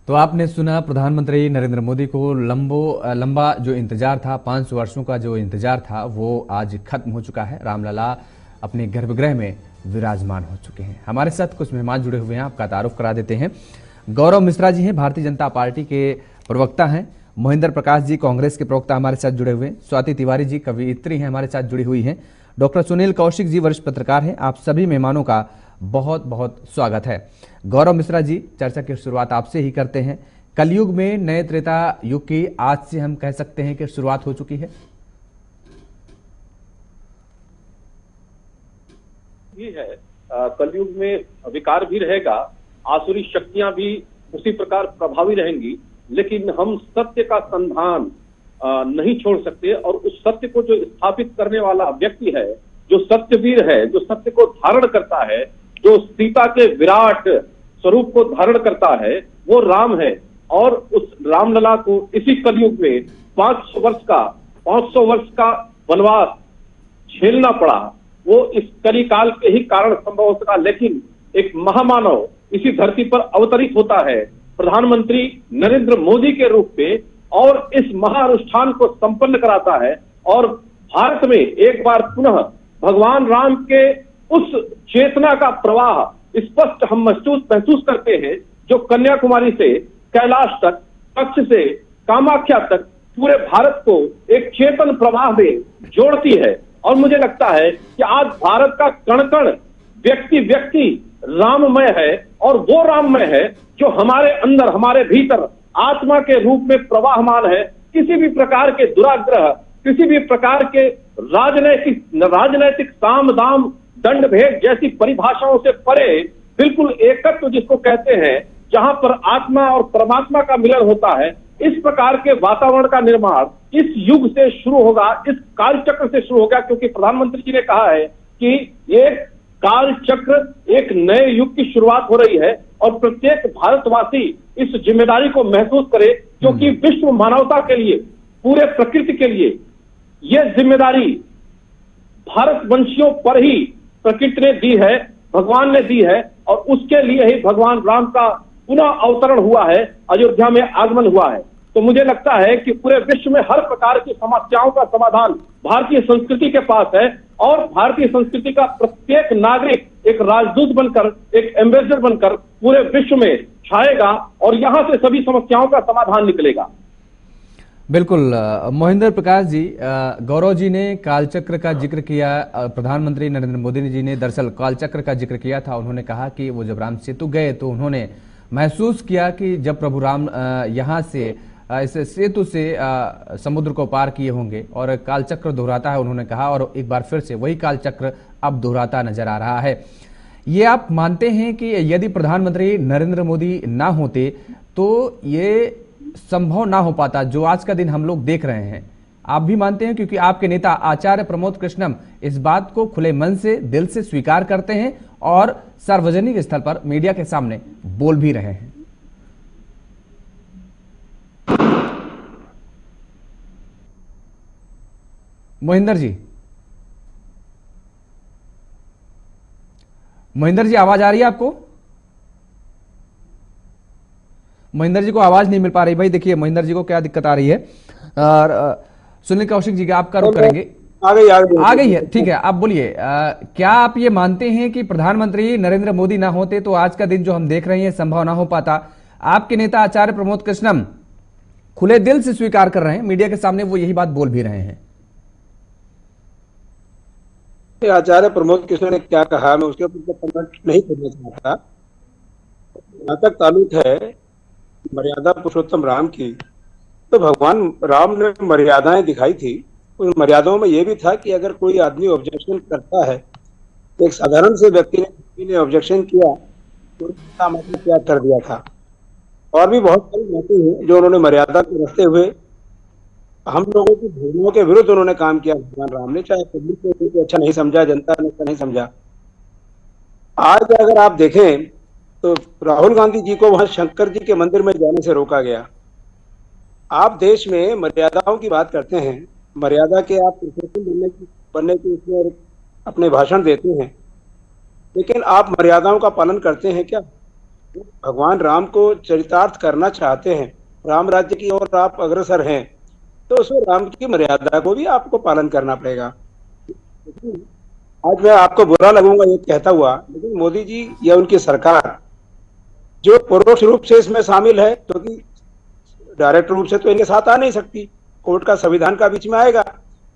तो आपने सुना प्रधानमंत्री नरेंद्र मोदी को लंबा जो इंतजार था, 500 वर्षों का जो इंतजार था, वो आज खत्म हो चुका है। रामलला अपने गर्भगृह में विराजमान हो चुके हैं। हमारे साथ कुछ मेहमान जुड़े हुए हैं, आपका तारुफ करा देते हैं। गौरव मिश्रा जी हैं, भारतीय जनता पार्टी के प्रवक्ता हैं। महेंद्र प्रकाश जी कांग्रेस के प्रवक्ता हमारे साथ जुड़े हुए हैं। स्वाति तिवारी जी कवियत्री हैं, हमारे साथ जुड़ी हुई हैं। डॉक्टर सुनील कौशिक जी वरिष्ठ पत्रकार हैं। आप सभी मेहमानों का बहुत बहुत स्वागत है। गौरव मिश्रा जी, चर्चा की शुरुआत आपसे ही करते हैं। कलयुग में नए त्रेता युग की आज से हम कह सकते हैं कि शुरुआत हो चुकी है। भी है, कलयुग में विकार भी रहेगा, आसुरी शक्तियां भी उसी प्रकार प्रभावी रहेंगी, लेकिन हम सत्य का संधान नहीं छोड़ सकते। और उस सत्य को जो स्थापित करने वाला व्यक्ति है, जो सत्यवीर है, जो सत्य को धारण करता है, जो सीता के विराट स्वरूप को धारण करता है, वो राम है। और उस रामलला को इसी कलयुग में 500 वर्ष का वनवास झेलना पड़ा। वो इस कलिकाल के ही कारण संभव हो सका, लेकिन एक महामानव इसी धरती पर अवतरित होता है प्रधानमंत्री नरेंद्र मोदी के रूप में, और इस महाअनुष्ठान को संपन्न कराता है। और भारत में एक बार पुनः भगवान राम के उस चेतना का प्रवाह स्पष्ट हम महसूस करते हैं, जो कन्याकुमारी से कैलाश तक, कच्छ से कामाख्या तक पूरे भारत को एक चेतन प्रवाह में जोड़ती है। और मुझे लगता है कि आज भारत का कण कण व्यक्ति व्यक्ति राममय है, और वो राममय है जो हमारे अंदर, हमारे भीतर आत्मा के रूप में प्रवाहमान है। किसी भी प्रकार के दुराग्रह, किसी भी प्रकार के राजनैतिक साम दाम दंड भेद जैसी परिभाषाओं से परे बिल्कुल एकत्व जिसको कहते हैं, जहां पर आत्मा और परमात्मा का मिलन होता है, इस प्रकार के वातावरण का निर्माण इस युग से शुरू होगा, इस कालचक्र से शुरू होगा। क्योंकि प्रधानमंत्री जी ने कहा है कि ये काल चक्र एक नए युग की शुरुआत हो रही है, और प्रत्येक भारतवासी इस जिम्मेदारी को महसूस करे, क्योंकि विश्व मानवता के लिए, पूरे प्रकृति के लिए यह जिम्मेदारी भारतवंशियों पर ही प्रकृति ने दी है, भगवान ने दी है। और उसके लिए ही भगवान राम का पुनः अवतरण हुआ है, अयोध्या में आगमन हुआ है। तो मुझे लगता है कि पूरे विश्व में हर प्रकार की समस्याओं का समाधान भारतीय संस्कृति के पास है, और भारतीय संस्कृति का प्रत्येक नागरिक एक राजदूत बनकर, एक एम्बेसडर बनकर पूरे विश्व में छाएगा, और यहां से सभी समस्याओं का समाधान निकलेगा। बिल्कुल। महेंद्र प्रकाश जी, गौरव जी ने कालचक्र का जिक्र किया। प्रधानमंत्री नरेंद्र मोदी जी ने दरअसल कालचक्र का जिक्र किया था। उन्होंने कहा कि वो जब राम सेतु गए तो उन्होंने महसूस किया कि जब प्रभु राम यहाँ से इस सेतु से समुद्र को पार किए होंगे, और कालचक्र दोहराता है उन्होंने कहा, और एक बार फिर से वही कालचक्र अब दोहराता नजर आ रहा है। ये आप मानते हैं कि यदि प्रधानमंत्री नरेंद्र मोदी ना होते तो ये संभव ना हो पाता जो आज का दिन हम लोग देख रहे हैं? आप भी मानते हैं? क्योंकि आपके नेता आचार्य प्रमोद कृष्णम इस बात को खुले मन से, दिल से स्वीकार करते हैं, और सार्वजनिक स्थल पर मीडिया के सामने बोल भी रहे हैं। महेंद्र जी, आवाज आ रही है आपको? महेंद्र जी को आवाज नहीं मिल पा रही। भाई देखिए महेंद्र जी को क्या दिक्कत आ रही है। सुनील कौशिक जी का आपका रुख करेंगे। आ गई है, ठीक है, आप बोलिए। क्या आप ये मानते हैं कि प्रधानमंत्री नरेंद्र मोदी ना होते तो आज का दिन जो हम देख रहे हैं संभव ना हो पाता? आपके नेता आचार्य प्रमोद कृष्णम खुले दिल से स्वीकार कर रहे हैं, मीडिया के सामने वो यही बात बोल भी रहे हैं। आचार्य प्रमोद कृष्ण ने क्या कहा, मैं उसके ऊपर कमेंट नहीं करना चाहता। जहां तक ताल्लुक है मर्यादा पुरुषोत्तम राम की, तो भगवान राम ने मर्यादाएं दिखाई थी। उन मर्यादाओं में यह भी था कि अगर कोई आदमी ऑब्जेक्शन करता है, तो एक साधारण से व्यक्ति ने ऑब्जेक्शन किया तो उसका मतलब क्या कर दिया था। और भी बहुत सारी बातें हैं जो उन्होंने मर्यादा को रखते हुए हम लोगों की भावनाओं के विरुद्ध उन्होंने काम किया भगवान राम ने। चाहे पब्लिक ने उनको अच्छा नहीं समझा, जनता ने अच्छा नहीं समझा। आज अगर आप देखें तो राहुल गांधी जी को वहां शंकर जी के मंदिर में जाने से रोका गया। आप देश में मर्यादाओं की बात करते हैं, मर्यादा के आप प्रोफेसर बनने की उसमें अपने भाषण देते हैं, लेकिन आप मर्यादाओं का पालन करते हैं क्या? भगवान राम को चरितार्थ करना चाहते हैं, राम राज्य की ओर आप अग्रसर हैं, तो उसमें राम की मर्यादा को भी आपको पालन करना पड़ेगा। आज मैं आपको बुरा लगूंगा ये कहता हुआ, लेकिन मोदी जी या उनकी सरकार जो परोक्ष रूप से इसमें शामिल है, क्योंकि डायरेक्ट रूप से तो इनके साथ आ नहीं सकती, कोर्ट का संविधान का बीच में आएगा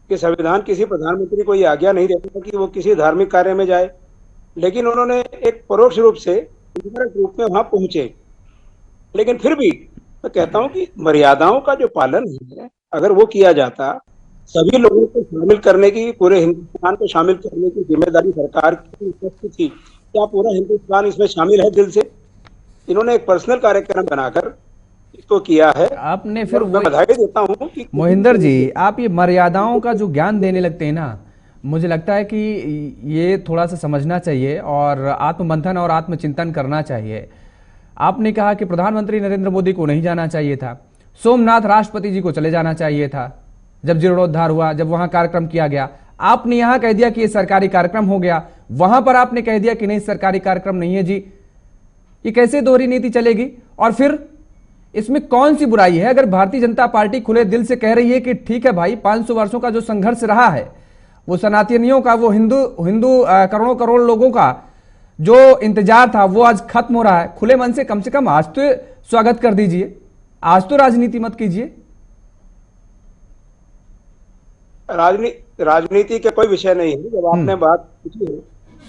कि संविधान किसी प्रधानमंत्री को ये आज्ञा नहीं देता कि वो किसी धार्मिक कार्य में जाए, लेकिन उन्होंने एक परोक्ष रूप से इनडायरेक्ट रूप में वहां पहुंचे। लेकिन फिर भी मैं कहता हूं कि मर्यादाओं का जो पालन है, अगर वो किया जाता, सभी लोगों को शामिल करने की, पूरे हिंदुस्तान को शामिल करने की जिम्मेदारी सरकार की उपस्थित थी। क्या पूरा हिंदुस्तान इसमें शामिल है दिल से? इन्होंने एक पर्सनल कार्यक्रम बनाकर इसको किया है। आपने फिर और मैं बधाई देता हूं कि मोहिंदर जी, आप ये मर्यादाओं का जो ज्ञान देने लगते हैं ना, मुझे लगता है कि ये थोड़ा सा समझना चाहिए और आत्ममंथन और आत्मचिंतन करना चाहिए। आपने कहा कि प्रधानमंत्री नरेंद्र मोदी को नहीं जाना चाहिए था, सोमनाथ राष्ट्रपति जी को चले जाना चाहिए था जब जीर्णोद्धार हुआ, जब वहां कार्यक्रम किया गया। आपने यहां कह दिया कि ये सरकारी कार्यक्रम हो गया, वहां पर आपने कह दिया कि नहीं सरकारी कार्यक्रम नहीं है जी। ये कैसे दोहरी नीति चलेगी? और फिर इसमें कौन सी बुराई है अगर भारतीय जनता पार्टी खुले दिल से कह रही है कि ठीक है भाई, 500 वर्षों का जो संघर्ष रहा है, वो सनातनियों का, वो हिंदू हिंदू करोड़ों करोड़ लोगों का जो इंतजार था, वो आज खत्म हो रहा है। खुले मन से कम आज तो स्वागत कर दीजिए, आज तो राजनीति मत कीजिए। राजनीति के कोई विषय नहीं है। जब आपने बात पूछी है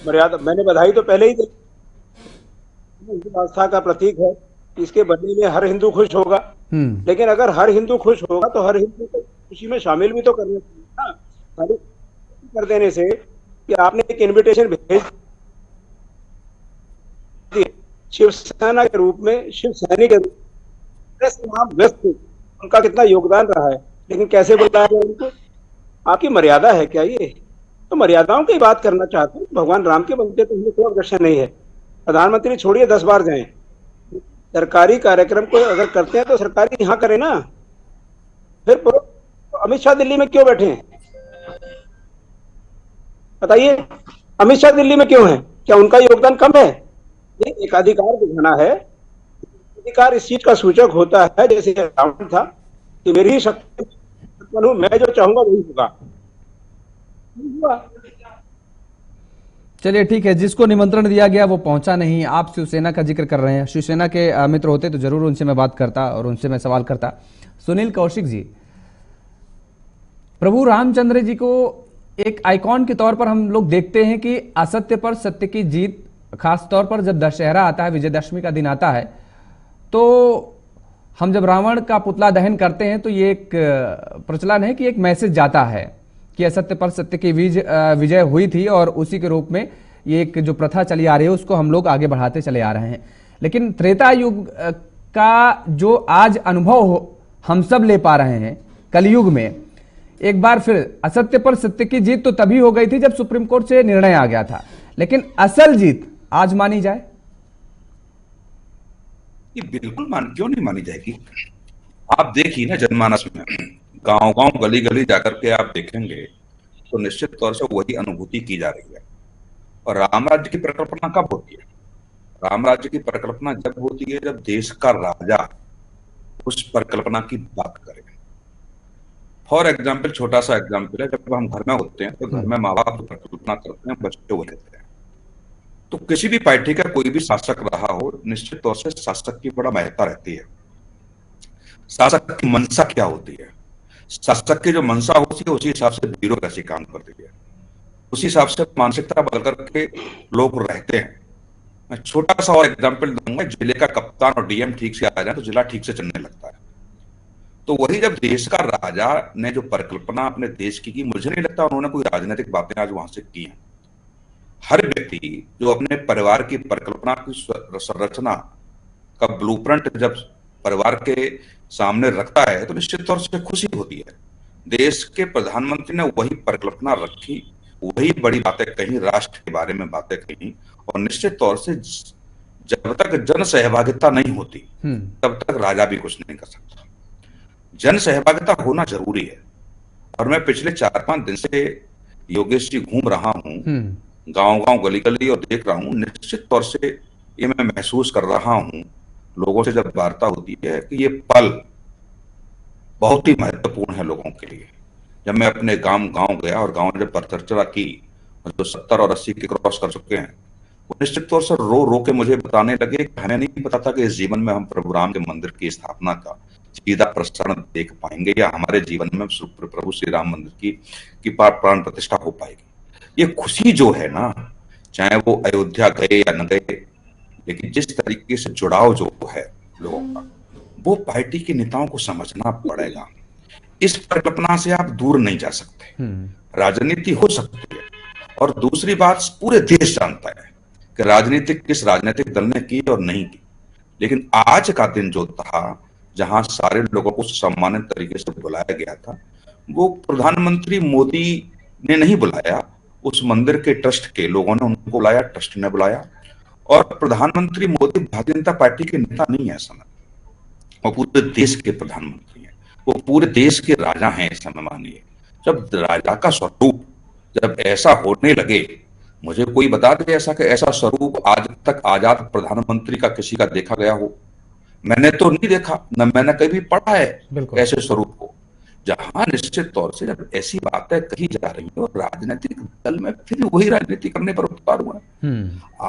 मर्यादा, मैंने बधाई तो पहले ही दी। हिंदू आस्था का प्रतीक है, इसके बनने में हर हिंदू खुश होगा। लेकिन अगर हर हिंदू खुश होगा तो हर हिंदू को खुशी में शामिल भी तो करना चाहिए ना। खाली कर देने से कि आपने एक इनविटेशन भेज दी शिवसेना के रूप में, शिव सैनिक के रूप में, तमाम व्यस्त थे, उनका कितना योगदान रहा है, लेकिन कैसे बुलाया गया उनको? आपकी मर्यादा है क्या ये? तो मर्यादाओं की बात करना चाहते हैं। भगवान राम के बनते तो हमें कोई ऑब्जेक्शन नहीं है। प्रधानमंत्री छोड़िए 10 बार जाएं, सरकारी कार्यक्रम को अगर करते हैं तो सरकारी यहाँ करें ना। फिर अमित शाह दिल्ली में क्यों बैठे हैं बताइए? अमित शाह दिल्ली में क्यों है? क्या उनका योगदान कम है? ये एकाधिकार दिखाना है। अधिकार इस चीज का सूचक होता है, जैसे रावण था कि मेरी शक्ति, मैं जो चाहूंगा वही होगा। चलिए ठीक है, जिसको निमंत्रण दिया गया वो पहुंचा नहीं। आप शिवसेना का जिक्र कर रहे हैं, शिवसेना के मित्र होते तो जरूर उनसे मैं बात करता और उनसे मैं सवाल करता। सुनील कौशिक जी, प्रभु रामचंद्र जी को एक आइकॉन के तौर पर हम लोग देखते हैं कि असत्य पर सत्य की जीत, खास तौर पर जब दशहरा आता है, विजयदशमी का दिन आता है, तो हम जब रावण का पुतला दहन करते हैं तो ये एक प्रचलन है कि एक मैसेज जाता है कि असत्य पर सत्य की विजय हुई थी, और उसी के रूप में ये एक जो प्रथा चली आ रही है उसको हम लोग आगे बढ़ाते चले आ रहे हैं। लेकिन त्रेता युग का जो आज अनुभव हम सब ले पा रहे हैं, कलयुग में एक बार फिर असत्य पर सत्य की जीत तो तभी हो गई थी जब सुप्रीम कोर्ट से निर्णय आ गया था, लेकिन असल जीत आज मानी जाए? ये बिल्कुल क्यों नहीं मानी जाएगी? आप देखिए ना, जनमानस में गांव गांव गली गली जाकर के आप देखेंगे तो निश्चित तौर से वही अनुभूति की जा रही है। और राम राज्य की परिकल्पना कब होती है? राम राज्य की परिकल्पना जब होती है जब देश का राजा उस परिकल्पना की बात करे। फॉर एग्जाम्पल, छोटा सा एग्जाम्पल है, जब हम घर में होते हैं तो घर में माँ बाप परिकल्पना करते हैं, बच्चे वो कहते हैं। तो किसी भी पार्टी का कोई भी शासक रहा हो, निश्चित तौर से शासक की बड़ा महत्ता रहती है। शासक की मंशा क्या होती है, शासक की जो मंशा होती है उसी हिसाब से ब्यूरो कैसे काम करती है, उसी हिसाब से मानसिकता बदल करके लोग रहते हैं। मैं छोटा सा और एग्जाम्पल दूंगा, जिले का कप्तान और डीएम ठीक से आ जाए तो जिला ठीक से चलने लगता है। तो वही जब देश का राजा ने जो परिकल्पना अपने देश की मुझे नहीं लगता उन्होंने कोई राजनीतिक बातें आज वहां से की हैं। हर व्यक्ति जो अपने परिवार की परिकल्पना की संरचना का ब्लूप्रिंट जब परिवार के सामने रखता है तो निश्चित तौर से खुशी होती है। देश के प्रधानमंत्री ने वही परिकल्पना रखी, वही बड़ी बातें कही, राष्ट्र के बारे में बातें कही, और निश्चित तौर से जब तक जन सहभागिता नहीं होती तब तक राजा भी कुछ नहीं कर सकता। जन सहभागिता होना जरूरी है। और मैं पिछले 4-5 दिन से योगेश जी घूम रहा हूं गांव गांव गली गली और देख रहा हूं, निश्चित तौर से ये मैं महसूस कर रहा हूं लोगों से जब वार्ता होती है कि ये पल बहुत ही महत्वपूर्ण है लोगों के लिए। जब मैं अपने गांव गांव गया और गांव में जब पदयात्रा की, जो 70 और 80 के क्रॉस कर चुके हैं, वो निश्चित तौर से रो रो के मुझे बताने लगे कि हमें नहीं पता था कि इस जीवन में हम प्रभु राम के मंदिर की स्थापना का सीधा प्रसारण देख पाएंगे, या हमारे जीवन में प्रभु श्री राम मंदिर की प्राण प्रतिष्ठा हो पाएगी। ये खुशी जो है ना, चाहे वो अयोध्या गए या न गए, लेकिन जिस तरीके से जुड़ाव जो है लोगों का, वो पार्टी के नेताओं को समझना पड़ेगा। इस परिकल्पना से आप दूर नहीं जा सकते। राजनीति हो सकती है, और दूसरी बात पूरे देश जानता है कि राजनीति किस राजनीतिक दल ने की और नहीं की, लेकिन आज का दिन जो था जहां सारे लोगों को सम्मानित तरीके से बुलाया गया था, वो प्रधानमंत्री मोदी ने नहीं बुलाया, उस मंदिर के ट्रस्ट के लोगों ने उनको बुलाया, ट्रस्ट ने बुलाया। और प्रधानमंत्री मोदी भारतीय जनता पार्टी के नेता नहीं है इस समय, वो पूरे देश के प्रधानमंत्री हैं, वो पूरे देश के राजा हैं इस समय। मानिए, जब राजा का स्वरूप जब ऐसा होने लगे, मुझे कोई बता दे ऐसा कि ऐसा स्वरूप आज तक आजाद प्रधानमंत्री का किसी का देखा गया हो। मैंने तो नहीं देखा, न मैंने कभी पढ़ा है ऐसे स्वरूप को। जहां निश्चित तौर से जब ऐसी बातें कही जा रही है और राजनीतिक दल में फिर वही राजनीति करने पर उतार हुआ है।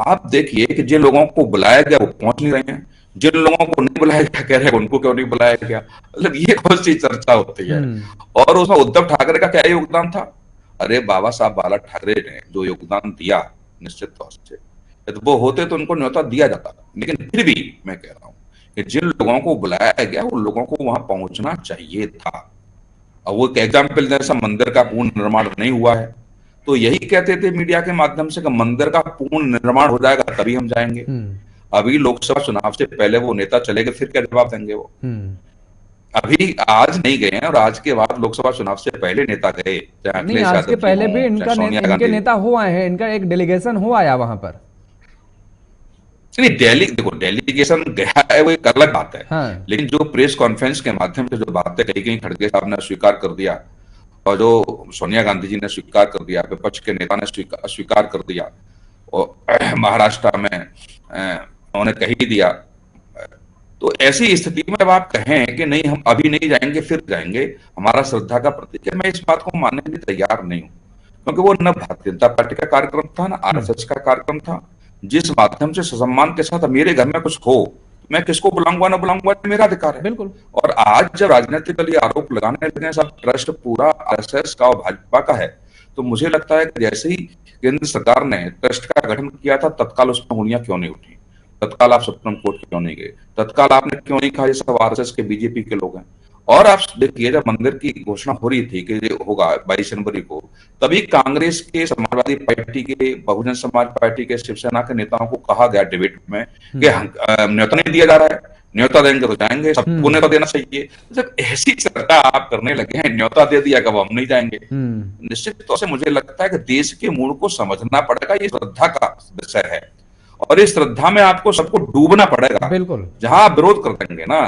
आप देखिए कि जिन लोगों को बुलाया गया वो पहुंच नहीं रहे हैं, जिन लोगों को नहीं बुलाया गया कह रहे हैं उनको क्यों नहीं बुलाया गया। मतलब ये कौन सी चर्चा होती है। और उसमें उद्धव ठाकरे का क्या योगदान था? अरे बाबा साहब बाला ठाकरे ने जो योगदान दिया, निश्चित तौर से तो वो होते तो उनको न्योता दिया जाता, लेकिन फिर भी मैं कह रहा हूं कि जिन लोगों को बुलाया गया उन लोगों को वहां पहुंचना चाहिए था। और वो एक एग्जाम्पल जैसा मंदिर का पूर्ण निर्माण नहीं हुआ है, तो यही कहते थे मीडिया के माध्यम से कि मंदिर का पूर्ण निर्माण हो जाएगा तभी हम जाएंगे। अभी लोकसभा चुनाव से पहले वो नेता चले गए, फिर क्या जवाब देंगे वो? अभी आज नहीं गए हैं, और आज के बाद लोकसभा चुनाव से पहले नेता गए, चाहे नहीं, अखिलेश आज के यादव पहले जी भी हों, चाहे सोनिया इनके गांधी। नेता हो आए हैं, इनका एक डेलीगेशन हो आया वहां पर। नहीं, देखो डेलीगेशन गया है वो एक अलग बात है। हाँ। लेकिन जो प्रेस कॉन्फ्रेंस के माध्यम से जो बातें कही गई, खड़गे साहब ने स्वीकार कर दिया, और जो सोनिया गांधी जी ने स्वीकार कर दिया, विपक्ष के नेता ने स्वीकार कर दिया, और महाराष्ट्र में उन्होंने कह ही दिया। तो ऐसी स्थिति में जब आप कहें कि नहीं हम अभी नहीं जाएंगे फिर जाएंगे, हमारा श्रद्धा का प्रतीक है, मैं इस बात को मानने के लिए तैयार नहीं हूं, क्योंकि वो न भारतीय जनता पार्टी का कार्यक्रम था, न आरएसएस का कार्यक्रम था। जिस माध्यम से सम्मान के साथ मेरे घर में कुछ हो, मैं किसको बुलाऊंगा ना बुलाऊंगा, मेरा अधिकार है। बिल्कुल। और आज जब राजनीतिक दल आरोप लगाने लगे सब ट्रस्ट पूरा आरएसएस का और भाजपा का है, तो मुझे लगता है कि जैसे ही केंद्र सरकार ने ट्रस्ट का गठन किया था, तत्काल उस पर उंगलियां क्यों नहीं उठी? तत्काल आप सुप्रीम कोर्ट क्यों नहीं गए? तत्काल आपने क्यों नहीं कहा ये सब आरएसएस के बीजेपी के लोग हैं? और आप देखिए, जब मंदिर की घोषणा हो रही थी कि ये होगा 22 जनवरी को, तभी कांग्रेस के, समाजवादी पार्टी के, बहुजन समाज पार्टी के, शिवसेना के नेताओं को कहा गया डिबेट में कि न्योता नहीं दिया जा रहा है, न्योता देंगे तो जाएंगे, सबको न्योता देना चाहिए। जब ऐसी चर्चा आप करने लगे हैं, न्योता दे दिया कब हम नहीं जाएंगे, निश्चित तौर से मुझे लगता है कि देश के मूड को समझना पड़ेगा। ये श्रद्धा का विषय है, और इस श्रद्धा में आपको सबको डूबना पड़ेगा। बिल्कुल। जहां आप विरोध कर देंगे ना,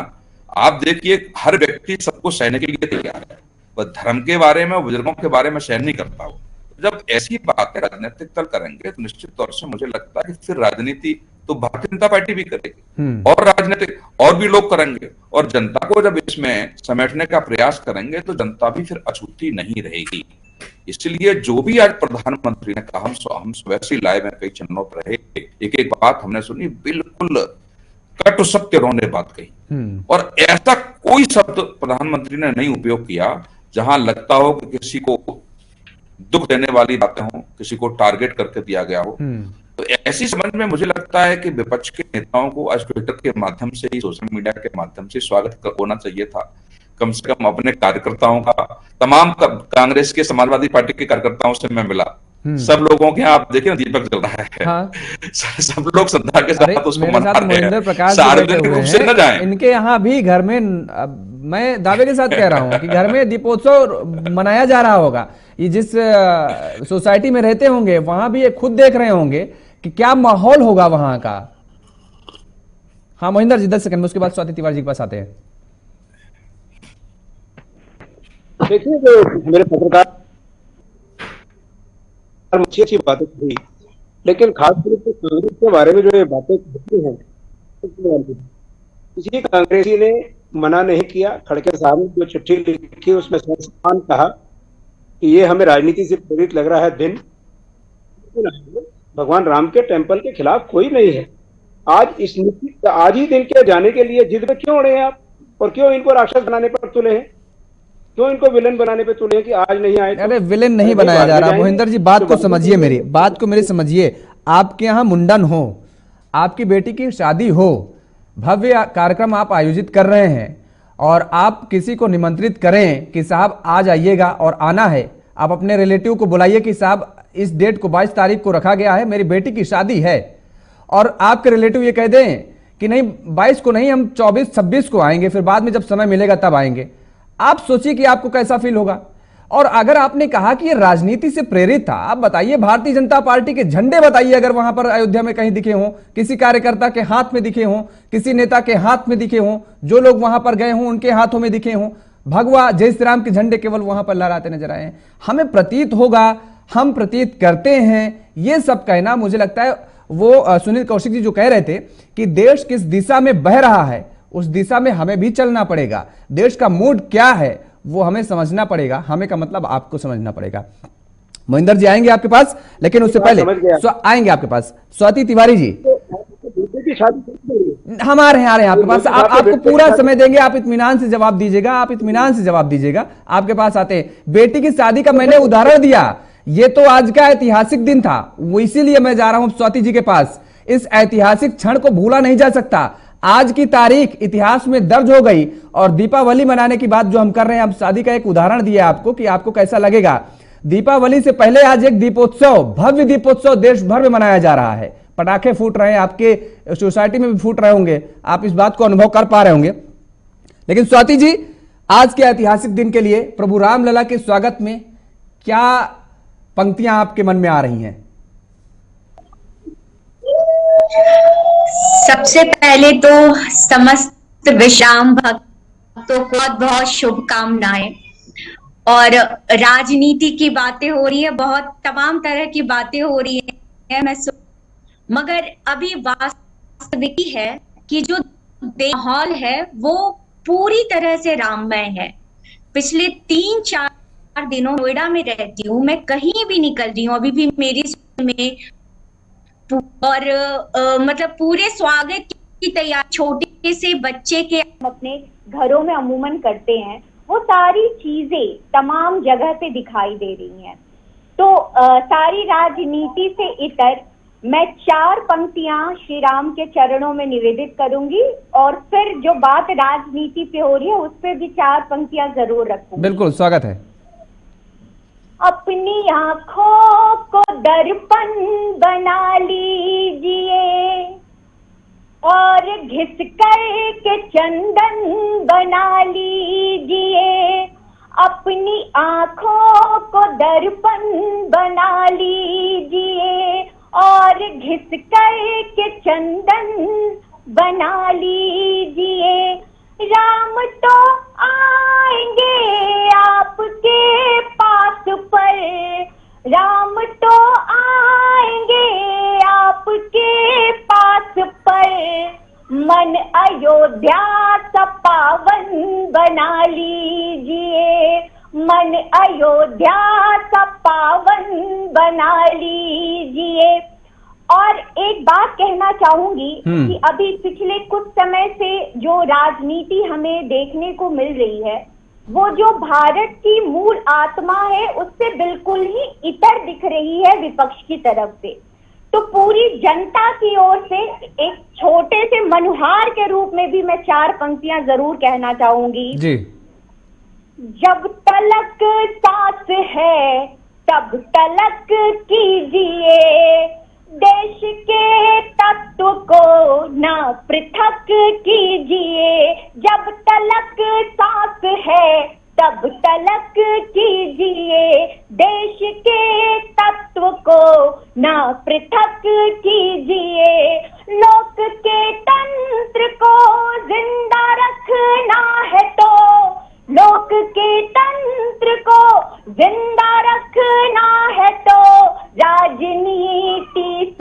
आप देखिए हर व्यक्ति सबको सहने के लिए तैयार है, वह धर्म के बारे में, बुजुर्गों के बारे में सहन नहीं करता हो। जब ऐसी बातें राजनीतिक दल करेंगे तो निश्चित तौर से मुझे लगता है कि फिर राजनीति तो भारतीय जनता पार्टी भी करेगी, और राजनीतिक और भी लोग करेंगे, और जनता को जब इसमें समेटने का प्रयास करेंगे तो जनता भी फिर अछूती नहीं रहेगी। इसलिए जो भी आज प्रधानमंत्री ने कहा, हम वैसे ही लाइव में कई चैनलों पर रहे, एक एक बात हमने सुनी, बिल्कुल कटु सत्य उन्होंने बात कही, और ऐसा कोई शब्द प्रधानमंत्री ने नहीं उपयोग किया जहां लगता हो कि किसी को दुख देने वाली बातें हो, किसी को टारगेट करके दिया गया हो। तो ऐसी समझ में मुझे लगता है कि विपक्ष के नेताओं को आज ट्विटर के माध्यम से ही, सोशल मीडिया के माध्यम से स्वागत होना चाहिए था। कम से कम अपने कार्यकर्ताओं का, तमाम कांग्रेस के, समाजवादी पार्टी के कार्यकर्ताओं से मैं मिला, सब लोगों के यहाँ आप देखिए दीपक जल रहा है। हाँ। सब लोग श्रद्धा के साथ उसको मना रहे हैं। मोहिंदर प्रकाश सार्वजनिक रूप से न जाएं। इनके यहाँ भी घर में, मैं दावे के साथ कह रहा हूँ कि घर में दीपोत्सव मनाया जा रहा होगा। ये जिस सोसाइटी में रहते होंगे वहां भी ये खुद देख रहे होंगे कि क्या माहौल होगा वहां का। हाँ मोहिंदर जी 10 सेकंड में, उसके बाद स्वाति तिवारी जी के पास आते हैं। देखिए, जो मेरे पत्रकार अच्छी अच्छी बातें हुई, लेकिन खासतौर पर कांग्रेस के बारे में जो ये बातें कहती हैं, किसी कांग्रेसी ने मना नहीं किया। खड़गे साहब ने जो चिट्ठी लिखी उसमें समान कहा कि ये हमें राजनीति से प्रेरित लग रहा है दिन। भगवान राम के टेम्पल के खिलाफ कोई नहीं है। आज ही दिन के जाने के लिए जिद पे क्यों अड़े हैं आप, और क्यों इनको राक्षस बनाने पर तुले हैं, क्यों इनको विलेन बनाने पे तुले हैं कि आज नहीं आए? अरे विलेन नहीं बनाया जा रहा मोहिंदर जी, बात को समझिए, मेरी बात को मेरी समझिए। आपके यहाँ मुंडन हो, आपकी बेटी की शादी हो, भव्य कार्यक्रम आप आयोजित कर रहे हैं और आप किसी को निमंत्रित करें कि साहब आ जाइएगा और आना है, आप अपने रिलेटिव को बुलाइए कि साहब इस डेट को 22 तारीख को रखा गया है, मेरी बेटी की शादी है, और आपके रिलेटिव ये कह दें कि नहीं 22 को नहीं, हम 24-26 को आएंगे, फिर बाद में जब समय मिलेगा तब आएंगे। आप सोचिए कि आपको कैसा फील होगा। और अगर आपने कहा कि ये राजनीति से प्रेरित था, आप बताइए भारतीय जनता पार्टी के झंडे बताइए अगर वहां पर अयोध्या में कहीं दिखे हों, किसी कार्यकर्ता के हाथ में दिखे हों, किसी नेता के हाथ में दिखे हों, जो लोग वहां पर गए हों उनके हाथों में दिखे हों, भगवा जय श्री राम के झंडे केवल वहां पर लहराते नजर आए हैं। हमें प्रतीत होगा, हम प्रतीत करते हैं, ये सब कहना मुझे लगता है वो सुनील कौशिक जी जो कह रहे थे कि देश किस दिशा में बह रहा है उस दिशा में हमें भी चलना पड़ेगा। देश का मूड क्या है वो हमें समझना पड़ेगा, हमें का मतलब आपको समझना पड़ेगा। मोहिंदर जी आएंगे आपके पास, लेकिन उससे पहले आएंगे आपके पास स्वाति तिवारी जी। हम आ रहे हैं आपके पास, आपको पूरा समय देंगे, आप इत्मीनान से जवाब दीजिएगा, आप इत्मीनान से जवाब दीजिएगा। आपके पास आते हैं। बेटी की शादी का मैंने उदाहरण दिया, ये तो आज का ऐतिहासिक दिन था, वो इसीलिए मैं जा रहा हूं स्वाति जी के पास। इस ऐतिहासिक क्षण को भूला नहीं जा सकता। आज की तारीख इतिहास में दर्ज हो गई और दीपावली मनाने की बात जो हम कर रहे हैं, अब शादी का एक उदाहरण दिया आपको कि आपको कैसा लगेगा। दीपावली से पहले आज एक दीपोत्सव, भव्य दीपोत्सव देश भर में मनाया जा रहा है। पटाखे फूट रहे हैं, आपके सोसाइटी में भी फूट रहे होंगे, आप इस बात को अनुभव कर पा रहे होंगे। लेकिन स्वाति जी, आज के ऐतिहासिक दिन के लिए प्रभु रामलला के स्वागत में क्या पंक्तियां आपके मन में आ रही हैं? सबसे पहले तो समस्त विश्राम भक्तों को बहुत बहुत शुभकामनाएं। और राजनीति की बातें हो रही है, बहुत तमाम तरह की बातें हो रही है, मगर अभी वास्तविक है कि जो माहौल है वो पूरी तरह से राममय है। पिछले 3-4 दिनों नोएडा में रहती हूँ, मैं कहीं भी निकल रही हूँ, अभी भी मेरी में और मतलब पूरे स्वागत की तैयारी छोटे से बच्चे के अपने घरों में अमूमन करते हैं, वो सारी चीजें तमाम जगह पे दिखाई दे रही हैं। तो सारी राजनीति से इतर मैं 4 पंक्तियां श्री राम के चरणों में निवेदित करूंगी और फिर जो बात राजनीति पे हो रही है उस पे भी 4 पंक्तियां जरूर रखूंगी। बिल्कुल, स्वागत है। अपनी आंखों को दर्पण बना लीजिए और घिस कर के चंदन बना लीजिए। अपनी आंखों को दर्पण बना लीजिए और घिस कर के चंदन बना लीजिए। राम तो आएंगे आपके पास पर, राम तो आएंगे आपके पास पर। मन अयोध्या सा पावन बना लीजिए, मन अयोध्या सा पावन बना लीजिए। और एक बात कहना चाहूंगी कि अभी पिछले कुछ समय से जो राजनीति हमें देखने को मिल रही है वो जो भारत की मूल आत्मा है उससे बिल्कुल ही इतर दिख रही है विपक्ष की तरफ से। तो पूरी जनता की ओर से एक छोटे से मनुहार के रूप में भी मैं 4 पंक्तियां जरूर कहना चाहूंगी जी। जब तलक सांस है तब तलक कीजिए, देश के तत्व को ना पृथक कीजिए। जब तलक सांस है तब तलक कीजिए, देश के तत्व को ना पृथक कीजिए। लोक के तंत्र को जिंदा रखना है तो, लोक के तंत्र को जिंदा रखना है तो राजनीति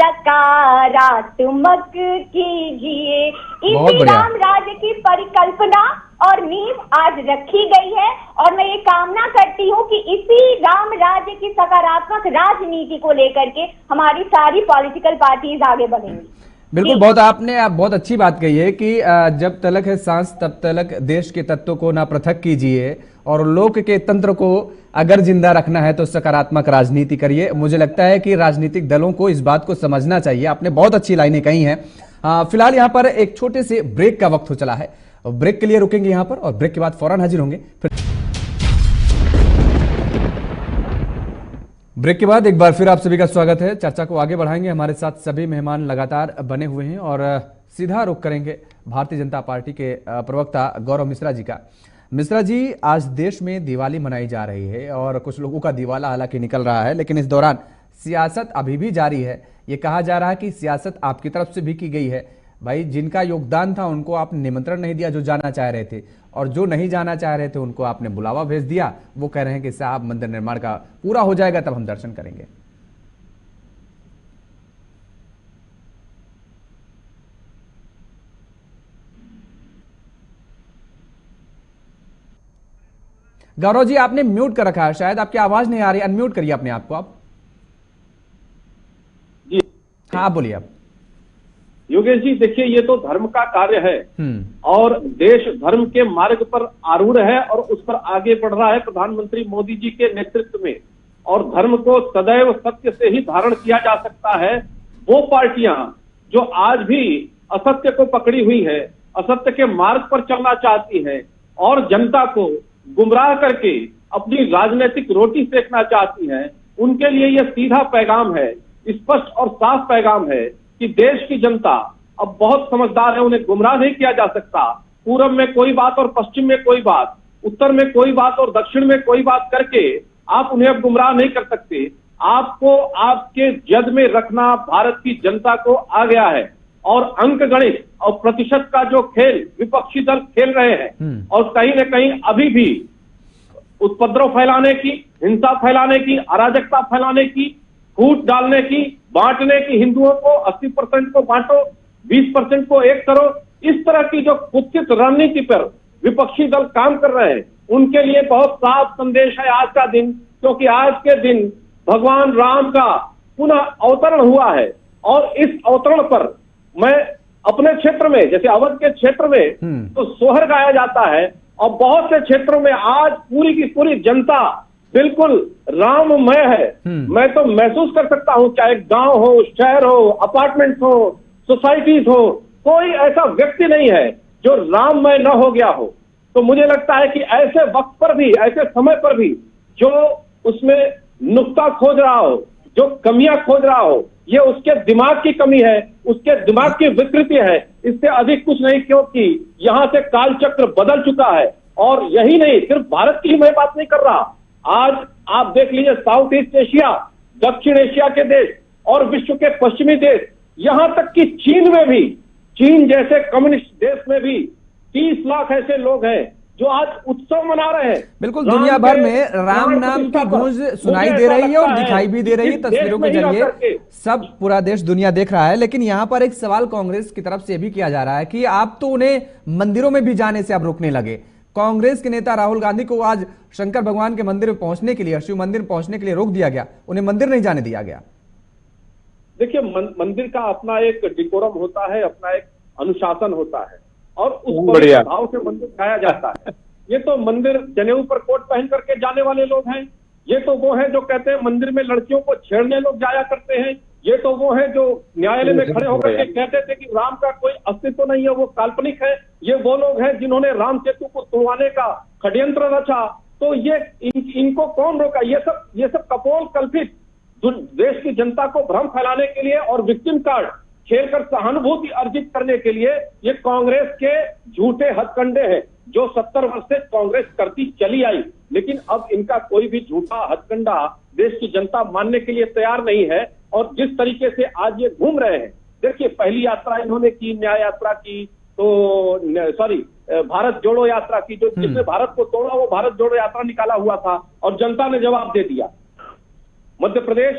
मत कीजिए। बहुत इसी बढ़िया। राम राज्य की परिकल्पना और नींव आज रखी गई है और मैं ये कामना करती हूँ कि इसी राम राज्य की सकारात्मक राजनीति को लेकर के हमारी सारी पॉलिटिकल पार्टीज आगे बढ़ेंगी। बिल्कुल, आप बहुत अच्छी बात कही है कि जब तलक है सांस तब तलक देश के तत्वों को ना पृथक कीजिए और लोक के तंत्र को अगर जिंदा रखना है तो सकारात्मक राजनीति करिए। मुझे लगता है कि राजनीतिक दलों को इस बात को समझना चाहिए। आपने बहुत अच्छी लाइनें कही हैं। फिलहाल यहाँ पर एक छोटे से ब्रेक का वक्त हो चला है, ब्रेक के लिए रुकेंगे यहाँ पर और ब्रेक के बाद फौरन हाजिर होंगे। ब्रेक के बाद एक बार फिर आप सभी का स्वागत है। चर्चा को आगे बढ़ाएंगे, हमारे साथ सभी मेहमान लगातार बने हुए हैं और सीधा रुख करेंगे भारतीय जनता पार्टी के प्रवक्ता गौरव मिश्रा जी का। मिश्रा जी, आज देश में दिवाली मनाई जा रही है और कुछ लोगों का दिवाला हालांकि निकल रहा है, लेकिन इस दौरान सियासत अभी भी जारी है। ये कहा जा रहा है कि सियासत आपकी तरफ से भी की गई है। भाई, जिनका योगदान था उनको आपने निमंत्रण नहीं दिया जो जाना चाह रहे थे, और जो नहीं जाना चाह रहे थे उनको आपने बुलावा भेज दिया। वो कह रहे हैं कि साहब मंदिर निर्माण का पूरा हो जाएगा तब हम दर्शन करेंगे। गौरव जी, आपने म्यूट कर रखा है, शायद आपकी आवाज नहीं आ रही। अनम्यूट करिए अपने आप को आप। जी हाँ, आप बोलिए आप। योगेश जी, देखिए, ये तो धर्म का कार्य है और देश धर्म के मार्ग पर आरूढ़ है और उस पर आगे बढ़ रहा है प्रधानमंत्री मोदी जी के नेतृत्व में। और धर्म को सदैव सत्य से ही धारण किया जा सकता है। वो पार्टियां जो आज भी असत्य को पकड़ी हुई है, असत्य के मार्ग पर चलना चाहती हैं और जनता को गुमराह करके अपनी राजनीतिक रोटी सेकना चाहती हैं, उनके लिए यह सीधा पैगाम है, स्पष्ट और साफ पैगाम है कि देश की जनता अब बहुत समझदार है, उन्हें गुमराह नहीं किया जा सकता। पूरब में कोई बात और पश्चिम में कोई बात, उत्तर में कोई बात और दक्षिण में कोई बात करके आप उन्हें अब गुमराह नहीं कर सकते। आपको आपके जद में रखना भारत की जनता को आ गया है और अंक गणित और प्रतिशत का जो खेल विपक्षी दल खेल रहे हैं और कहीं न कहीं अभी भी उपद्रव फैलाने की, हिंसा फैलाने की, अराजकता फैलाने की, फूट डालने की, बांटने की, हिंदुओं को 80% को बांटो, 20% को एक करो, इस तरह की जो कुत्सित रणनीति पर विपक्षी दल काम कर रहे हैं, उनके लिए बहुत साफ संदेश है आज का दिन। क्योंकि आज के दिन भगवान राम का पुनः अवतरण हुआ है और इस अवतरण पर मैं अपने क्षेत्र में, जैसे अवध के क्षेत्र में तो सोहर गाया जाता है और बहुत से क्षेत्रों में आज पूरी की पूरी जनता बिल्कुल राममय है। मैं तो महसूस कर सकता हूं, चाहे गांव हो, शहर हो, अपार्टमेंट्स हो, सोसाइटीज हो, कोई ऐसा व्यक्ति नहीं है जो राममय न हो गया हो। तो मुझे लगता है कि ऐसे वक्त पर भी, ऐसे समय पर भी जो उसमें नुक्ता खोज रहा हो, जो कमियां खोज रहा हो, ये उसके दिमाग की कमी है, उसके दिमाग की विकृति है, इससे अधिक कुछ नहीं। क्योंकि यहां से कालचक्र बदल चुका है। और यही नहीं, सिर्फ भारत की ही मैं बात नहीं कर रहा, आज आप देख लीजिए साउथ ईस्ट एशिया, दक्षिण एशिया के देश और विश्व के पश्चिमी देश, यहां तक कि चीन में भी, चीन जैसे कम्युनिस्ट देश में भी 30 लाख ऐसे लोग हैं जो आज उत्सव मना रहे हैं। बिल्कुल, दुनिया भर में राम नाम की गूंज सुनाई दे रही है और दिखाई भी दे रही है तस्वीरों के जरिए। सब पूरा देश दुनिया देख रहा है। लेकिन यहाँ पर एक सवाल कांग्रेस की तरफ से भी किया जा रहा है कि आप तो उन्हें मंदिरों में भी जाने से अब रोकने लगे। कांग्रेस के नेता राहुल गांधी को आज शंकर भगवान के मंदिर में पहुंचने के लिए, शिव मंदिर में पहुंचने के लिए रोक दिया गया, उन्हें मंदिर नहीं जाने दिया गया। देखिए, मंदिर का अपना एक डिकोरम होता है, अपना एक अनुशासन होता है और उस भाव से मंदिर खाया जाता है। ये तो मंदिर जनेऊ पर कोट पहन करके जाने वाले लोग हैं, ये तो वो हैं जो कहते हैं मंदिर में लड़कियों को छेड़ने लोग जाया करते हैं, ये तो वो हैं जो न्यायालय में खड़े होकर के कहते थे कि राम का कोई अस्तित्व नहीं है, वो काल्पनिक है, ये वो लोग हैं जिन्होंने राम सेतु को तोड़वाने का षड्यंत्र रचा। तो ये इनको कौन रोका? ये सब कपोल कल्पित देश की जनता को भ्रम फैलाने के लिए और विक्टिम कार्ड खेलकर सहानुभूति अर्जित करने के लिए ये कांग्रेस के झूठे हथकंडे हैं जो 70 वर्ष से कांग्रेस करती चली आई। लेकिन अब इनका कोई भी झूठा हथकंडा देश की जनता मानने के लिए तैयार नहीं है। और जिस तरीके से आज ये घूम रहे हैं, देखिए, पहली यात्रा इन्होंने की, न्याय यात्रा की, तो भारत जोड़ो यात्रा की, जो जिसने भारत को तोड़ा वो भारत जोड़ो यात्रा निकाला हुआ था और जनता ने जवाब दे दिया। मध्य प्रदेश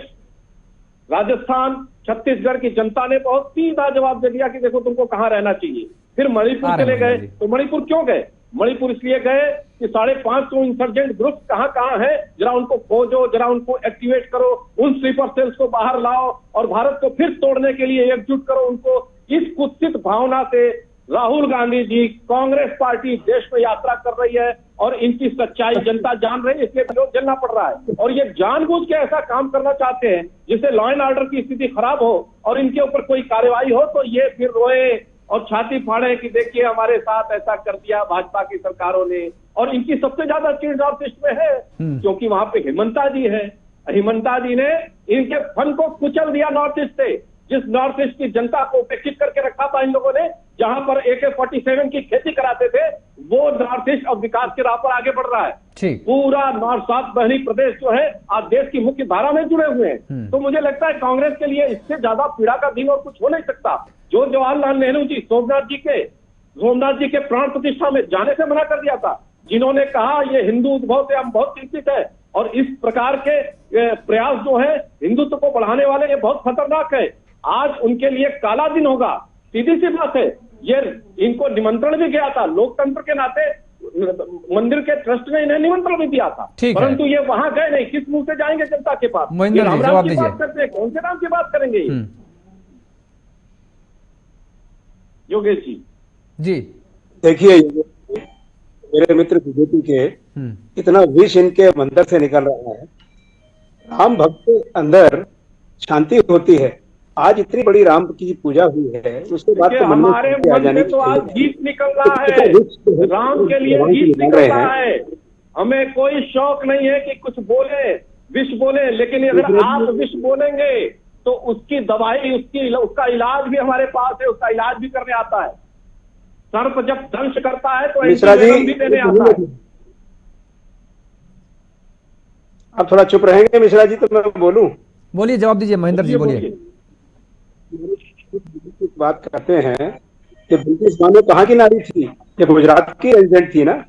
राजस्थान, छत्तीसगढ़ की जनता ने बहुत सीधा जवाब दे दिया कि देखो तुमको कहाँ रहना चाहिए। फिर मणिपुर चले गए। तो मणिपुर क्यों गए? मणिपुर इसलिए गए कि 550 इंसर्जेंट ग्रुप कहाँ कहाँ है, जरा उनको खोजो, जरा उनको एक्टिवेट करो, उन स्लीपर सेल्स को बाहर लाओ और भारत को फिर तोड़ने के लिए एकजुट करो उनको। इस कुत्सित भावना से राहुल गांधी जी, कांग्रेस पार्टी देश में यात्रा कर रही है और इनकी सच्चाई जनता जान रही है, इसलिए विरोध झेलना पड़ रहा है। और ये जानबूझ के ऐसा काम करना चाहते हैं जिससे लॉ एंड ऑर्डर की स्थिति खराब हो और इनके ऊपर कोई कार्रवाई हो तो ये फिर रोए और छाती फाड़े कि देखिए हमारे साथ ऐसा कर दिया भाजपा की सरकारों ने। और इनकी सबसे ज्यादा चीज नॉर्थ ईस्ट में है क्योंकि वहां पे हेमंता जी है। हेमंता जी ने इनके फंड को कुचल दिया नॉर्थ ईस्ट से। जिस नॉर्थ ईस्ट की जनता को उपेक्षित करके रखा था इन लोगों ने, जहां पर AK-47 की खेती कराते थे, वो नॉर्थ ईस्ट अब विकास के राह पर आगे बढ़ रहा है। पूरा नॉर्थ साउथ बहरी प्रदेश जो है आज देश की मुख्य धारा में जुड़े हुए हैं। तो मुझे लगता है कांग्रेस के लिए इससे ज्यादा पीड़ा का दिन और कुछ हो नहीं सकता। जो जवाहरलाल नेहरू जी सोमनाथ जी के प्राण प्रतिष्ठा में जाने से मना कर दिया था, जिन्होंने कहा ये हिंदू उद्भव से हम बहुत चिंतित है और इस प्रकार के प्रयास जो है हिंदुत्व को बढ़ाने वाले, ये बहुत खतरनाक है। आज उनके लिए काला दिन होगा, सीधी सी बात है। ये इनको निमंत्रण भी गया था, लोकतंत्र के नाते मंदिर के ट्रस्ट ने इन्हें निमंत्रण भी दिया था, परंतु ये वहां गए नहीं। किस मुंह से जाएंगे जनता के पास? ये राम राम की बात करते हैं, कौन से राम की बात करेंगे ये? योगेश जी देखिए, मेरे मित्र बीजेपी के इतना विष इनके अंदर से निकल रहा है। राम भक्त के अंदर शांति होती है। आज इतनी बड़ी राम की पूजा हुई है, उसके बाद तो हमारे मन में तो आज गीत निकल रहा है, राम के लिए गीत निकल रहा है। हमें कोई शौक नहीं है कि कुछ बोले, विष बोले, लेकिन अगर आप विष बोलेंगे तो उसकी दवाई, उसका इलाज भी हमारे पास है, उसका इलाज भी करने आता है। सर्प जब दंश करता है तो एंटीवेनम भी देने आता है। आप थोड़ा चुप रहेंगे मिश्रा जी तो मैं बोलूं? बोलिए, जवाब दीजिए महेंद्र जी, बोलिए। बात करते हैं कि ब्रिटिश मानो कहाँ की नारी थी? ये गुजरात की रेजिडेंट थी ना।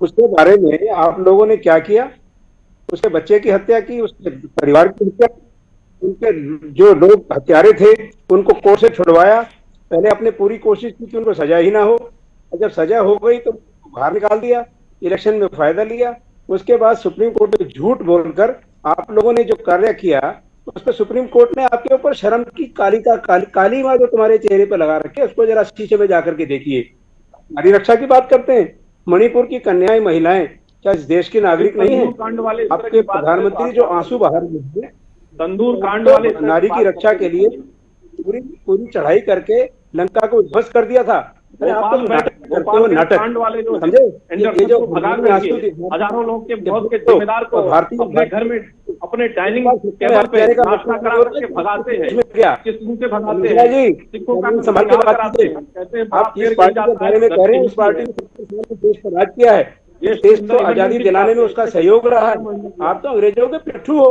उसके बारे में आप लोगों ने क्या किया? उसके बच्चे की हत्या की, उसके परिवार की हत्या, उनके जो लोग हत्यारे थे उनको कोर्ट से छुड़वाया। पहले आपने पूरी कोशिश की कि उनको सजा ही ना हो, और जब सजा हो गई तो बाहर निकाल दिया, इलेक्शन में फायदा लिया। उसके बाद सुप्रीम कोर्ट में झूठ बोलकर आप लोगों ने जो कार्य किया, उस पर सुप्रीम कोर्ट ने आपके ऊपर शर्म की काली माँ जो तुम्हारे चेहरे पर लगा रखी है, उसको जरा शीशे में जाकर के देखिए। नारी रक्षा की बात करते हैं, मणिपुर की कन्याएं, महिलाएं क्या इस देश की नागरिक नहीं है? आपके प्रधानमंत्री जो आंसू बाहर निकले, तंदूर कांड वाले नारी की रक्षा के लिए पूरी चढ़ाई करके लंका को ध्वस्त कर दिया था। अरे आप तो नाटक वाले जो समझे, ये जो हजारों लोग के मौत के जिम्मेदार को अपने घर में, अपने डाइनिंग टेबल पे नाश्ता करा करके भगाते हैं। किस मुंह से भगाते हैं? सिखों का संभाल के बात करते हैं। कैसे आप इस पार्टी के बारे में कह रहे हैं? उस पार्टी ने देश पर राज किया है, ये देश को आजादी दिलाने में उसका सहयोग रहा है। आप तो अंग्रेजों के पिट्ठू हो।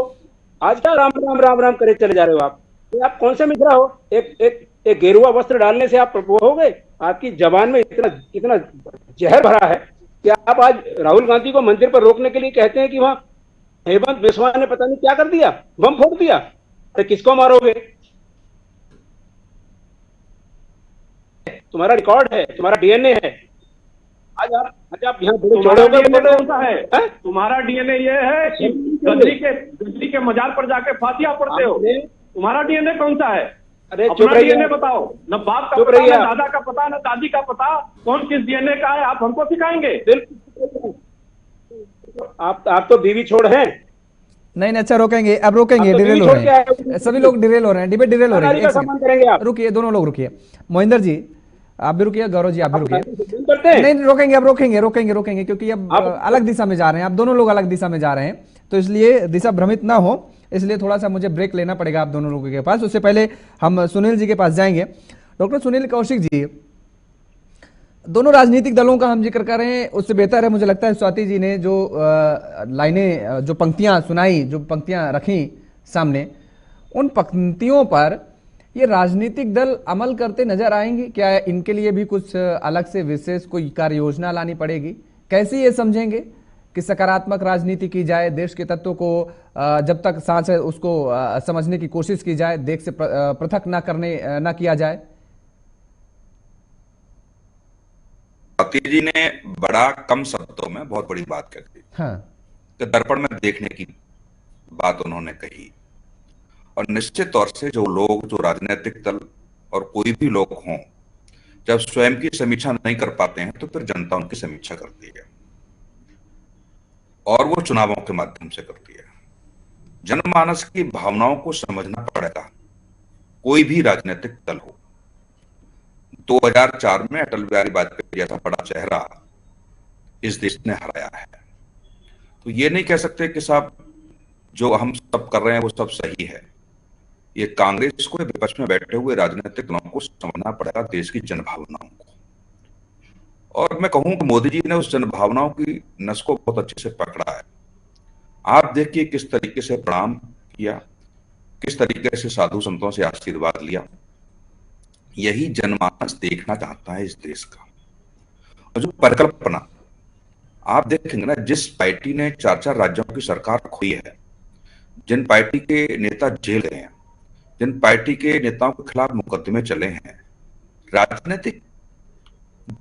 आज क्या राम राम राम राम करे चले जा रहे हो आप? आप कौन से मित्रा हो? एक गेरुआ वस्त्र डालने से आप वो हो गए? आपकी जबान में इतना जहर भरा है कि आप आज राहुल गांधी को मंदिर पर रोकने के लिए कहते हैं कि वहां हेमंत बिस्वा ने पता नहीं क्या कर दिया, बम फोड़ दिया। अरे किसको मारोगे? तुम्हारा रिकॉर्ड है, तुम्हारा डीएनए है। आज आप यहाँ कौन है? तुम्हारा डीएनए ये है कि गजनी के मजार पर जाके फातिया पढ़ते हो। तुम्हारा डीएनए कौन सा है? अरे अपना डीएनए बताओ। न बाप का पता, न दादा का पता, न दादी का पता, कौन किस डीएनए का है आप हमको सिखाएंगे? आप तो बीवी छोड़ हैं। नहीं, अच्छा रोकेंगे, अब रोकेंगे। डिरेल हो रहे हैं सभी लोग, डिरेल हो रहे हैं, डिबेट डिरेल हो रही है। रुकिए, दोनों लोग रुकिए। महेंद्र जी आप भी रुकिए, गौरव जी आप भी रुकिए। नहीं रोकेंगे, अब रोकेंगे क्योंकि अब अलग दिशा में जा रहे हैं, आप दोनों लोग अलग दिशा में जा रहे हैं, तो इसलिए दिशा भ्रमित ना हो, इसलिए थोड़ा सा मुझे ब्रेक लेना पड़ेगा आप दोनों लोगों के पास। उससे पहले हम सुनील जी के पास जाएंगे। डॉक्टर सुनील कौशिक जी, दोनों राजनीतिक दलों का हम जिक्र कर रहे हैं, उससे बेहतर है मुझे लगता है स्वाति जी ने जो लाइनें, जो पंक्तियां सुनाई, जो पंक्तियां रखी सामने, उन पंक्तियों पर ये राजनीतिक दल अमल करते नजर आएंगे क्या? इनके लिए भी कुछ अलग से विशेष कोई कार्य योजना लानी पड़ेगी? कैसे ये समझेंगे? कि सकारात्मक राजनीति की जाए, देश के तत्वों को जब तक सांस है उसको समझने की कोशिश की जाए, देश से पृथक ना किया जाए? स्वाति जी ने बड़ा कम शब्दों में बहुत बड़ी बात कह दी। हाँ। कि दर्पण में देखने की बात उन्होंने कही, और निश्चित तौर से जो लोग, जो राजनीतिक दल और कोई भी लोग हों, जब स्वयं की समीक्षा नहीं कर पाते हैं तो फिर जनता उनकी समीक्षा करती है, और वो चुनावों के माध्यम से करती है। जनमानस की भावनाओं को समझना पड़ेगा, कोई भी राजनीतिक दल हो। 2004 में अटल बिहारी वाजपेयी जैसा बड़ा चेहरा इस देश ने हराया है, तो ये नहीं कह सकते कि साहब जो हम सब कर रहे हैं वो सब सही है। ये कांग्रेस को, विपक्ष में बैठे हुए राजनीतिक दलों को समझना पड़ेगा देश की जनभावनाओं को। और मैं कहूं कि मोदी जी ने उस जनभावनाओं की नस को बहुत अच्छे से पकड़ा है। आप देखिए किस तरीके से प्रणाम किया, किस तरीके से साधु संतों से आशीर्वाद लिया। यही जनमानस देखना चाहता है इस देश का। और जो परिकल्पना आप देखेंगे ना, जिस पार्टी ने 4-4 राज्यों की सरकार खोई है, जिन पार्टी के नेता जेल गए हैं, जिन पार्टी के नेताओं के खिलाफ मुकदमे चले हैं, राजनीतिक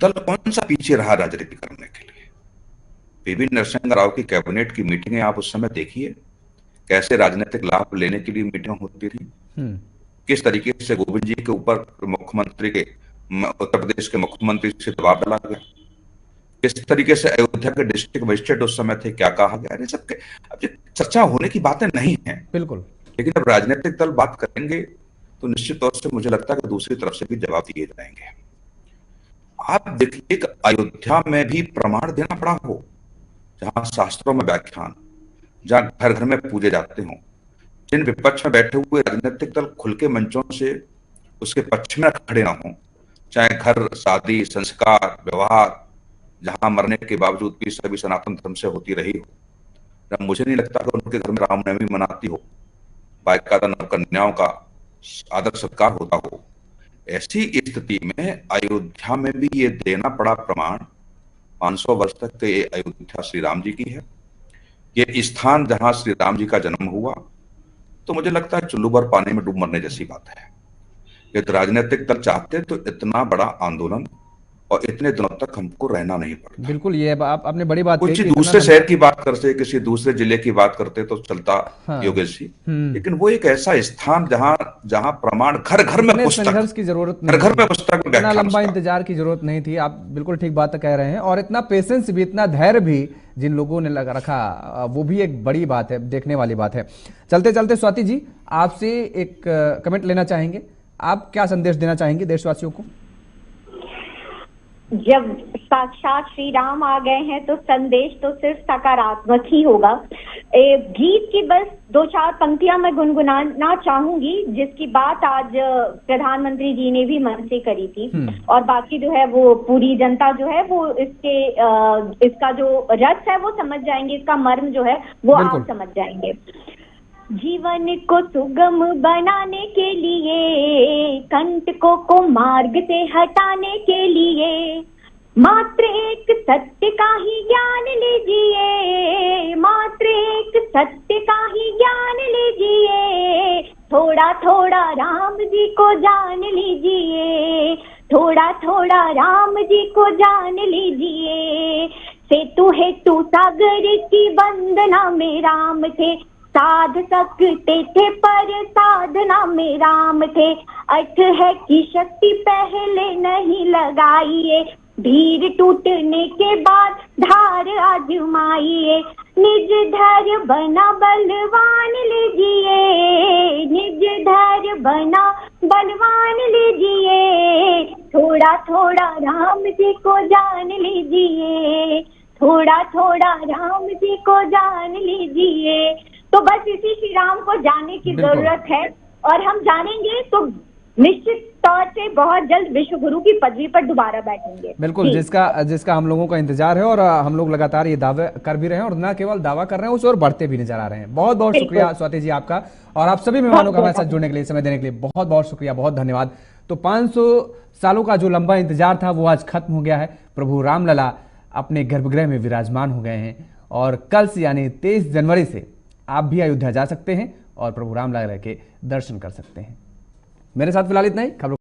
दल कौन सा पीछे रहा राजनीति करने के लिए? पीवी नरसिंह राव की कैबिनेट की मीटिंगें आप उस समय देखिए, कैसे राजनीतिक लाभ लेने के लिए मीटिंग होती थी। किस तरीके से गोविंद जी के ऊपर मुख्यमंत्री के, उत्तर प्रदेश के मुख्यमंत्री से दबाव डाला गया, किस तरीके से अयोध्या के डिस्ट्रिक्ट मजिस्ट्रेट उस समय थे, क्या कहा गया। ये सब अब चर्चा होने की बातें नहीं है, बिल्कुल। लेकिन जब राजनीतिक दल बात करेंगे तो निश्चित तौर से मुझे लगता है कि दूसरी तरफ से भी जवाब दिए जाएंगे। आप देखिए कि अयोध्या में भी प्रमाण देना पड़ा हो, जहां शास्त्रों में व्याख्यान, जहां घर घर में पूजे जाते हों, जिन विपक्ष में बैठे हुए राजनीतिक दल खुल के मंचों से उसके पक्ष में खड़े ना हों, चाहे घर, शादी, संस्कार, व्यवहार, जहां मरने के बावजूद भी सभी सनातन धर्म से होती रही हो। मुझे नहीं लगता कि उनके घर में रामनवमी मनाती हो, बाकायदा नवकन्याओं का आदर सत्कार होता हो। ऐसी स्थिति में अयोध्या में भी ये देना पड़ा प्रमाण। 500 वर्ष तक के ये अयोध्या श्री राम जी की है, ये स्थान जहां श्री राम जी का जन्म हुआ। तो मुझे लगता है चुल्लू भर पानी में डूब मरने जैसी बात है। यदि राजनीतिक दल चाहते तो इतना बड़ा आंदोलन और इतने दिनों तक हमको रहना नहीं पड़ता। बिल्कुल, ये आपने बड़ी बात कही। कुछ दूसरे शहर की बात करते, किसी दूसरे जिले की बात करते तो चलता। हाँ। योगेश जी, लेकिन वो एक ऐसा स्थान जहां प्रमाण घर घर में पुस्तक, संघर्ष की जरूरत नहीं, घर घर में पुस्तक, इतना लंबा इंतजार की जरूरत नहीं थी। आप बिल्कुल ठीक बात कह रहे हैं, और इतना पेशेंस भी, इतना धैर्य भी जिन लोगों ने लगा रखा, वो भी एक बड़ी बात है, देखने वाली बात है। चलते चलते स्वाति जी, आपसे एक कमेंट लेना चाहेंगे। आप क्या संदेश देना चाहेंगे देशवासियों को? जब साक्षात श्री राम आ गए हैं तो संदेश तो सिर्फ सकारात्मक ही होगा। गीत की बस 2-4 पंक्तियां मैं गुनगुनाना चाहूंगी, जिसकी बात आज प्रधानमंत्री जी ने भी मन से करी थी, और बाकी जो है वो पूरी जनता जो है वो इसका जो रस है वो समझ जाएंगे, इसका मर्म जो है वो आप समझ जाएंगे। जीवन को सुगम बनाने के लिए, कंटकों को मार्ग से हटाने के लिए, मात्र एक सत्य का ही ज्ञान लीजिए, मात्र एक सत्य का ही ज्ञान लीजिए, थोड़ा थोड़ा राम जी को जान लीजिए, थोड़ा थोड़ा राम जी को जान लीजिए। सेतु हेतु सागर की वंदना में राम थे, साध सकते थे पर साधना में राम थे। अर्थ है कि शक्ति पहले नहीं लगाइए, धीर टूटने के बाद धार आजमाइए, निज धैर्य बना बलवान लीजिए, निज धैर्य बना बलवान लीजिए, थोड़ा थोड़ा राम जी को जान लीजिए, थोड़ा थोड़ा राम जी को जान लीजिए। तो बस इसी श्री राम को जानने की जरूरत है, और हम जानेंगे तो निश्चित तौर से बहुत जल्द विश्व गुरु की पदवी पर दोबारा बैठेंगे। बिल्कुल, जिसका हम लोगों का इंतजार है, और हम लोग लगातार ये दावे कर भी रहे हैं, और न केवल दावा कर रहे हैं, उस और बढ़ते भी नजर आ रहे हैं। बहुत बहुत शुक्रिया स्वाति जी आपका, और आप सभी मेहमानों का हमारे साथ जुड़ने के लिए, समय देने के लिए बहुत बहुत शुक्रिया, बहुत धन्यवाद। तो 500 सालों का जो लंबा इंतजार था वो आज खत्म हो गया है। प्रभु रामलला अपने गर्भगृह में विराजमान हो गए हैं, और कल से यानी 23 जनवरी से आप भी अयोध्या जा सकते हैं और प्रभु रामलाल के दर्शन कर सकते हैं। मेरे साथ फिलहाल इतना ही। खबरों